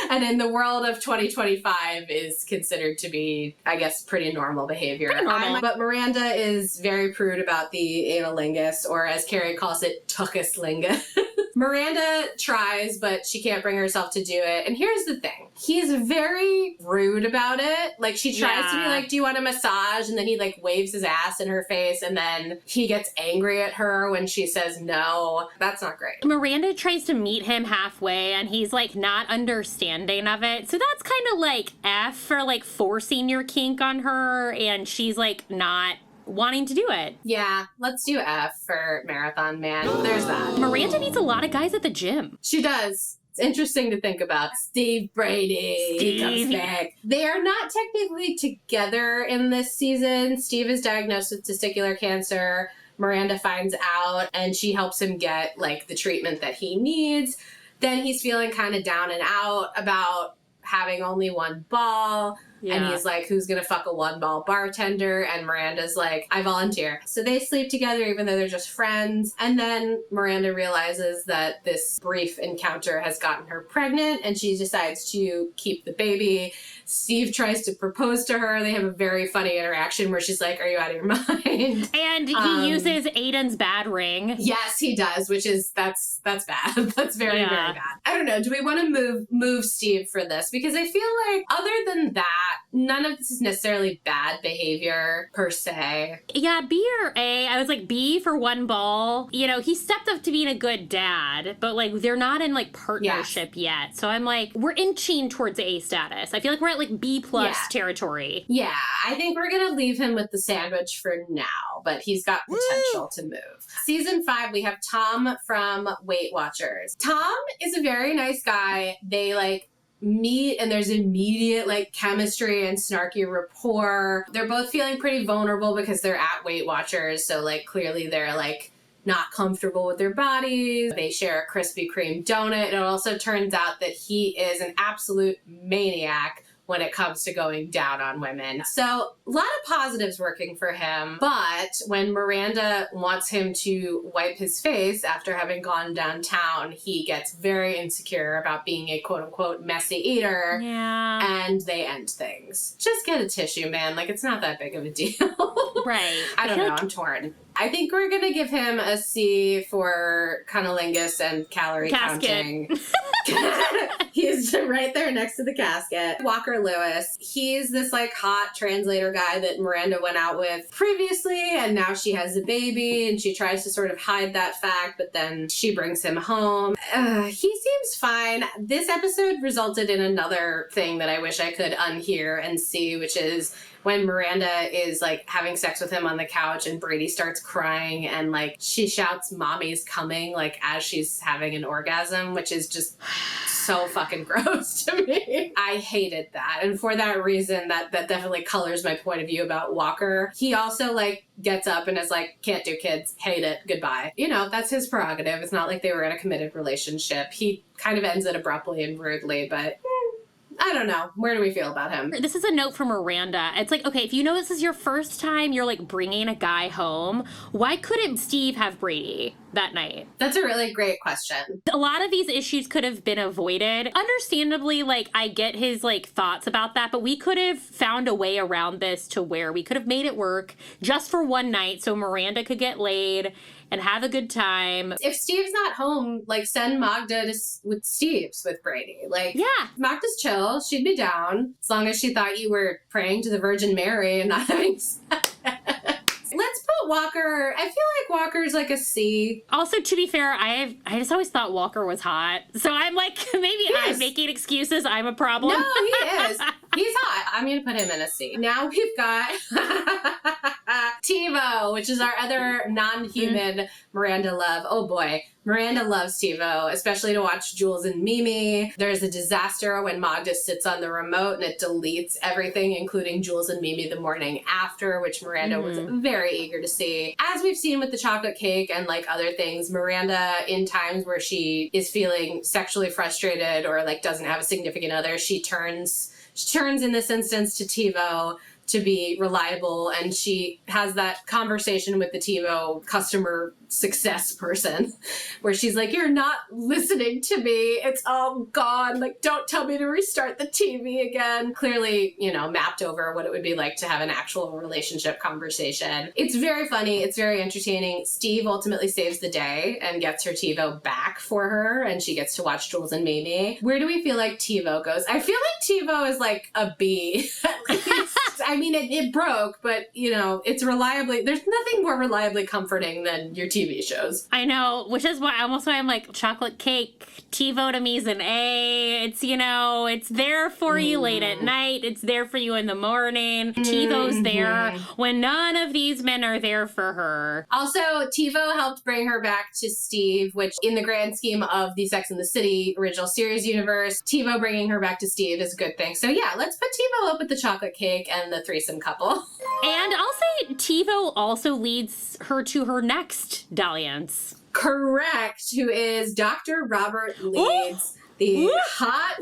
And in the world of 2025 is considered to be, I guess, pretty normal behavior. Pretty normal. But Miranda is very prude about the analingus, or as Carrie calls it, tuchuslingus. Miranda tries, but she can't bring herself to do it. And here's the thing. He's very rude about it. Like, she tries to be like, do you want a massage? And then he, like, waves his ass in her face. And then he gets angry at her when she says no. That's not great. Miranda tries to meet him halfway, and he's, like, not understanding of it. So that's kind of, like, F for, like, forcing your kink on her. And she's, like, not wanting to do it. Yeah, let's do F for Marathon Man. There's that. Miranda meets a lot of guys at the gym. She does. It's interesting to think about. Steve Brady. He comes back. They are not technically together in this season. Steve is diagnosed with testicular cancer. Miranda finds out, and she helps him get, like, the treatment that he needs. Then he's feeling kind of down and out about having only one ball. Yeah. And he's like, who's gonna fuck a one-ball bartender? And Miranda's like, I volunteer. So they sleep together even though they're just friends. And then Miranda realizes that this brief encounter has gotten her pregnant, and she decides to keep the baby. Steve tries to propose to her. They have a very funny interaction where she's like, are you out of your mind? And he uses Aiden's bad ring. Yes, he does, which is, that's bad. That's very, very bad. I don't know. Do we want to move Steve for this? Because I feel like other than that, none of this is necessarily bad behavior per se. Yeah, B or A. I was like, B for one ball. You know, he stepped up to being a good dad, but like they're not in like partnership yet. So I'm like, we're inching towards A status. I feel like we're at like B plus territory. Yeah, I think we're gonna leave him with the sandwich for now, but he's got potential to move. Season 5, we have Tom from Weight Watchers. Tom is a very nice guy. They like meet and there's immediate like chemistry and snarky rapport. They're both feeling pretty vulnerable because they're at Weight Watchers, so like clearly they're like not comfortable with their bodies. They share a Krispy Kreme donut. It also turns out that he is an absolute maniac when it comes to going down on women. So a lot of positives working for him. But when Miranda wants him to wipe his face after having gone downtown, he gets very insecure about being a quote unquote messy eater. Yeah. And they end things. Just get a tissue, man. Like, it's not that big of a deal. Right. I don't know. I'm torn. I think we're going to give him a C for cunnilingus and calorie counting. He's right there next to the casket. Walker Lewis. He's this like hot translator guy that Miranda went out with previously, and now she has a baby and she tries to sort of hide that fact, but then she brings him home. He seems fine. This episode resulted in another thing that I wish I could unhear and see, which is when Miranda is like having sex with him on the couch and Brady starts crying and like she shouts "mommy's coming" like as she's having an orgasm, which is just so fucking gross to me. I hated that. And for that reason, that definitely colors my point of view about Walker. He also like gets up and is like, can't do kids, hate it, goodbye. You know, that's his prerogative. It's not like they were in a committed relationship. He kind of ends it abruptly and rudely, but I don't know. Where do we feel about him? This is a note from Miranda. It's like, okay, if you know this is your first time you're like bringing a guy home, why couldn't Steve have Brady that night? That's a really great question. A lot of these issues could have been avoided. Understandably, like, I get his like thoughts about that, but we could have found a way around this to where we could have made it work just for one night so Miranda could get laid and have a good time. If Steve's not home, like, send Magda with Steve's with Brady. Like, yeah, Magda's chill. She'd be down as long as she thought you were praying to the Virgin Mary and not having sex. Let's put Walker. I feel like Walker's like a C. Also, to be fair, I just always thought Walker was hot. So I'm like, maybe I'm making excuses. I'm a problem. No, he is. He's hot. I'm going to put him in a C. Now we've got TiVo, which is our other non-human Miranda love. Oh boy. Miranda loves TiVo, especially to watch Jules and Mimi. There's a disaster when Magda sits on the remote and it deletes everything, including Jules and Mimi the morning after, which Miranda was very eager to see. As we've seen with the chocolate cake and like other things, Miranda, in times where she is feeling sexually frustrated or like doesn't have a significant other, she turns in this instance to TiVo to be reliable, and she has that conversation with the TiVo customer success person where she's like, you're not listening to me, it's all gone, like don't tell me to restart the TV again. Clearly, you know, mapped over what it would be like to have an actual relationship conversation. It's very funny, it's very entertaining. Steve ultimately saves the day and gets her TiVo back for her, and she gets to watch Jules and Mimi. Where do we feel like TiVo goes? I feel like TiVo is like a B. I mean, it broke, but, you know, it's reliably, there's nothing more reliably comforting than your TV shows. I know, which is why I'm like, chocolate cake, TiVo to me is an A. It's, you know, it's there for you late at night. It's there for you in the morning. TiVo's there when none of these men are there for her. Also, TiVo helped bring her back to Steve, which in the grand scheme of the Sex and the City original series universe, TiVo bringing her back to Steve is a good thing. So yeah, let's put TiVo up with the chocolate cake and the threesome couple. And I'll say TiVo also leads her to her next dalliance. Correct, who is Dr. Robert Leeds. The hot...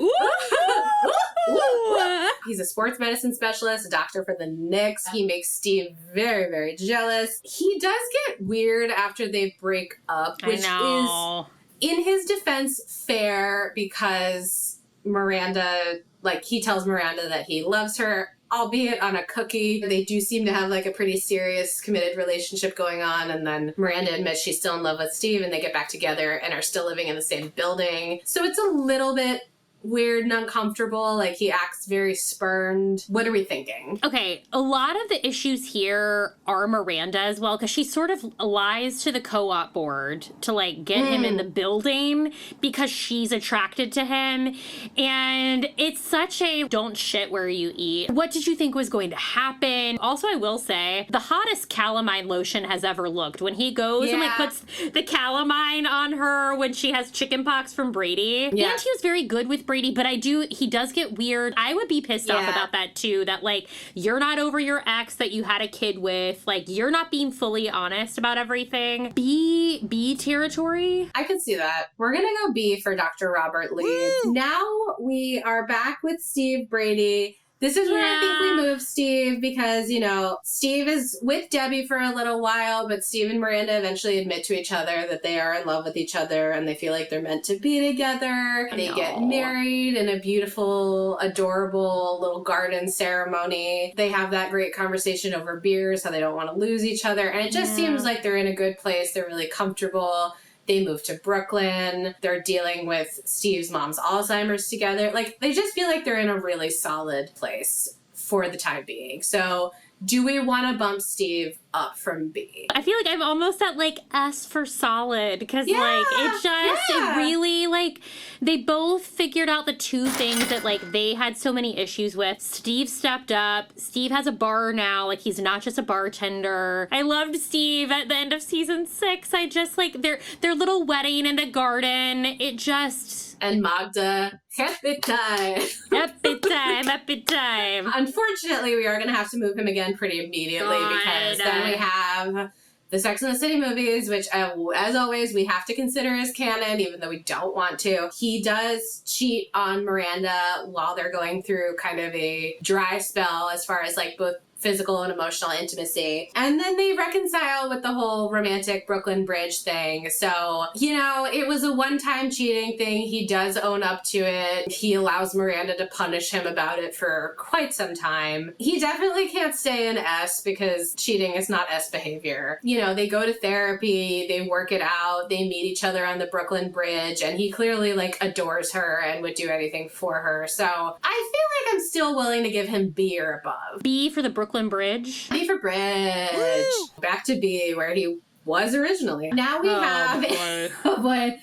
He's a sports medicine specialist, a doctor for the Knicks. He makes Steve very, very jealous. He does get weird after they break up, which is, in his defense, fair, because Miranda, like, he tells Miranda that he loves her, albeit on a cookie. They do seem to have like a pretty serious committed relationship going on, and then Miranda admits she's still in love with Steve and they get back together and are still living in the same building. So it's a little bit weird and uncomfortable. Like, he acts very spurned. What are we thinking? Okay, a lot of the issues here are Miranda as well, because she sort of lies to the co-op board to, like, get him in the building because she's attracted to him. And it's such a don't shit where you eat. What did you think was going to happen? Also, I will say, the hottest calamine lotion has ever looked. When he goes and, like, puts the calamine on her when she has chickenpox from Brady. Yeah. And he was very good with Brady, but he does get weird. I would be pissed off about that too, that, like, you're not over your ex that you had a kid with. Like, you're not being fully honest about everything. B territory. I could see that. We're gonna go B for Dr. Robert Lee. Now we are back with Steve Brady. This is where I think we move Steve because, you know, Steve is with Debbie for a little while, but Steve and Miranda eventually admit to each other that they are in love with each other and they feel like they're meant to be together. They get married in a beautiful, adorable little garden ceremony. They have that great conversation over beers, how they don't want to lose each other. And it just seems like they're in a good place. They're really comfortable. They moved to Brooklyn. They're dealing with Steve's mom's Alzheimer's together. Like, they just feel like they're in a really solid place for the time being. So, do we want to bump Steve up from B? I feel like I'm almost at, like, S for solid because, like, it really, like, they both figured out the two things that, like, they had so many issues with. Steve stepped up. Steve has a bar now. Like, he's not just a bartender. I loved Steve at the end of season 6. I just, like, their little wedding in the garden. It just... And Magda, happy time. Happy time, happy time. Unfortunately, we are going to have to move him again pretty immediately because then we have the Sex and the City movies, which, as always, we have to consider as canon, even though we don't want to. He does cheat on Miranda while they're going through kind of a dry spell as far as, like, both physical and emotional intimacy. And then they reconcile with the whole romantic Brooklyn Bridge thing. So, you know, it was a one-time cheating thing. He does own up to it. He allows Miranda to punish him about it for quite some time. He definitely can't stay in S because cheating is not S behavior. You know, they go to therapy, they work it out, they meet each other on the Brooklyn Bridge, and he clearly, like, adores her and would do anything for her. So I feel like I'm still willing to give him B or above. B for the Brooklyn Bridge. B for Bridge. Woo! Back to B, where he was originally. Now we have... Boy. Oh, boy.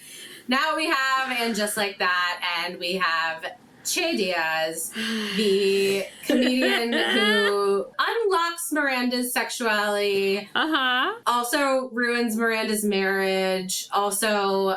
Now we have And Just Like That, and we have Che Diaz, the comedian who unlocks Miranda's sexuality. Also ruins Miranda's marriage. Also...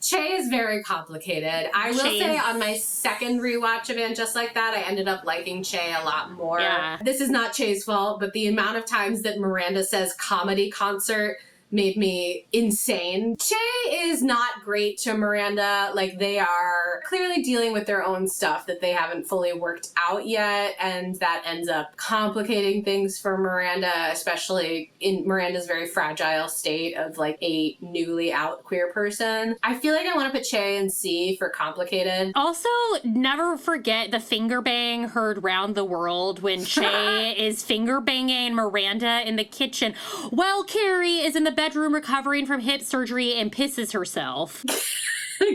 Che is very complicated. I will say on my second rewatch of And Just Like That, I ended up liking Che a lot more. Yeah. This is not Che's fault, but the amount of times that Miranda says comedy concert made me insane. Che is not great to Miranda. Like, they are clearly dealing with their own stuff that they haven't fully worked out yet, and that ends up complicating things for Miranda, especially in Miranda's very fragile state of, like, a newly out queer person. I feel like I want to put Che in C for complicated. Also, never forget the finger bang heard round the world when Che is finger banging Miranda in the kitchen while Carrie is in the bedroom recovering from hip surgery and pisses herself.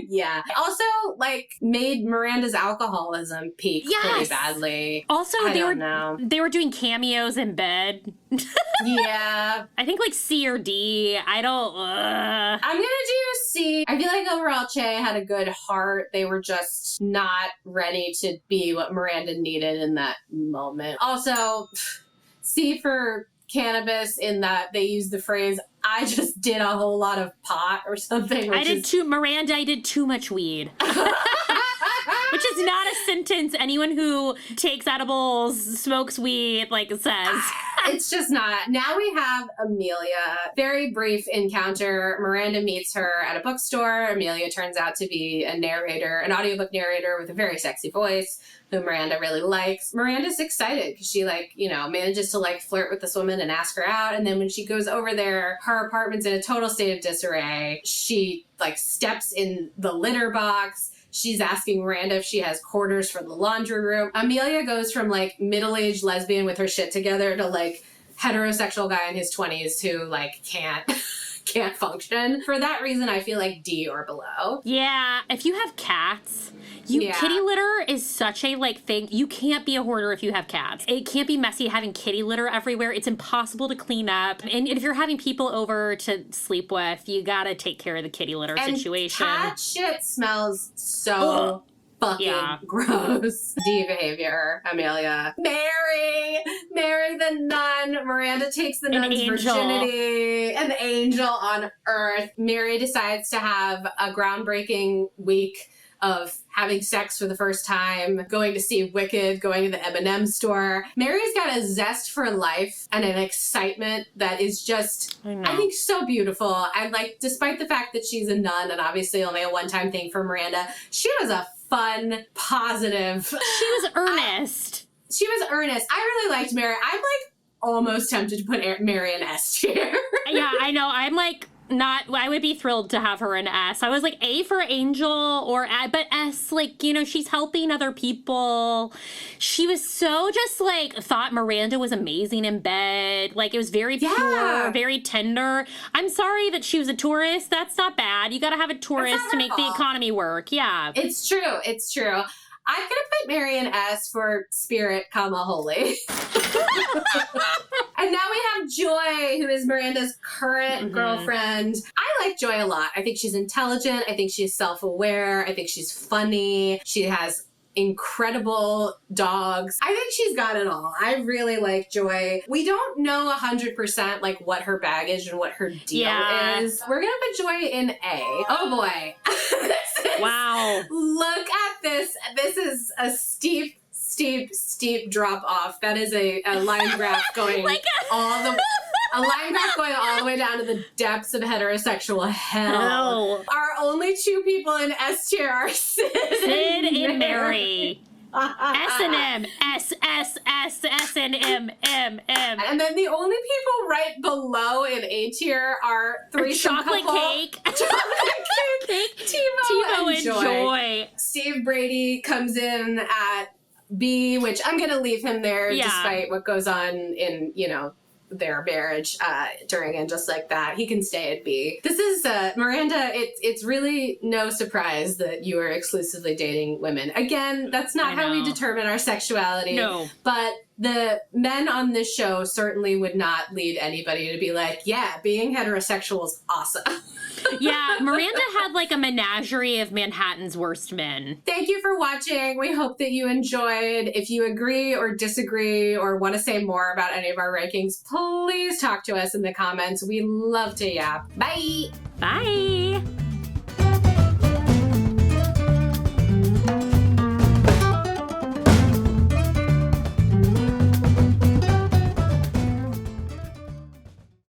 Yeah. Also, like, made Miranda's alcoholism peak pretty badly. Also, they were doing cameos in bed. Yeah. I think, like, C or D. I don't... I'm gonna do C. I feel like overall Che had a good heart. They were just not ready to be what Miranda needed in that moment. Also, C for cannabis, in that they use the phrase, I just did a whole lot of pot or something. Miranda, I did too much weed. Which is not a sentence anyone who takes edibles, smokes weed, like, says. It's just not. Now we have Amelia. Very brief encounter. Miranda meets her at a bookstore. Amelia turns out to be a narrator, an audiobook narrator with a very sexy voice, who Miranda really likes. Miranda's excited because she, like, you know, manages to, like, flirt with this woman and ask her out. And then when she goes over there, her apartment's in a total state of disarray. She, like, steps in the litter box. She's asking Miranda if she has quarters for the laundry room. Amelia goes from, like, middle-aged lesbian with her shit together to, like, heterosexual guy in his 20s who, like, can't can't function. For that reason, I feel like D or below. Yeah, if you have cats, kitty litter is such a thing. You can't be a hoarder if you have cats. It can't be messy having kitty litter everywhere. It's impossible to clean up. And if you're having people over to sleep with, you gotta take care of the kitty litter situation. Cat shit smells so fucking gross. D behavior, Amelia. Mary the nun. Miranda takes the nun's virginity. An angel on earth. Mary decides to have a groundbreaking week of having sex for the first time, going to see Wicked, going to the M&M-store. Mary's got a zest for life and an excitement that is just, I think, so beautiful. And despite the fact that she's a nun and obviously only a one-time thing for Miranda, she was a fun, positive. She was earnest. She was earnest. I really liked Mary. I'm almost tempted to put Mary in S tier. Yeah, I know. I'm I would be thrilled to have her in S. I was A for Angel but S, she's helping other people. She was so just thought Miranda was amazing in bed. It was very pure, very tender. I'm sorry that she was a tourist. That's not bad. You gotta have a tourist to make the economy work. Yeah. It's true. It's true. I'm gonna put Mary in S for spirit, holy. And now we have Joy, who is Miranda's current girlfriend. I like Joy a lot. I think she's intelligent. I think she's self-aware. I think she's funny. She has incredible dogs. I think she's got it all. I really like Joy. We don't know 100% what her baggage and what her deal is. We're gonna put Joy in A. Oh boy. Wow. Look at this. This is a steep drop off. That is a line graph going a line graph going all the way down to the depths of heterosexual hell. Our only two people in S tier are Sid and Mary. S and M. S and M. And then the only people right below in A tier are threesome chocolate couple. cake. Chocolate cake. TiVo and Joy. Steve Brady comes in at B, which I'm going to leave him there despite what goes on in, their marriage during and just like that. He can stay at B. This is, Miranda, it's really no surprise that you are exclusively dating women. Again, that's not how we determine our sexuality. No. But the men on this show certainly would not lead anybody to be being heterosexual is awesome. Yeah, Miranda had a menagerie of Manhattan's worst men. Thank you for watching. We hope that you enjoyed. If you agree or disagree or want to say more about any of our rankings, please talk to us in the comments. We love to yap. Bye. Bye.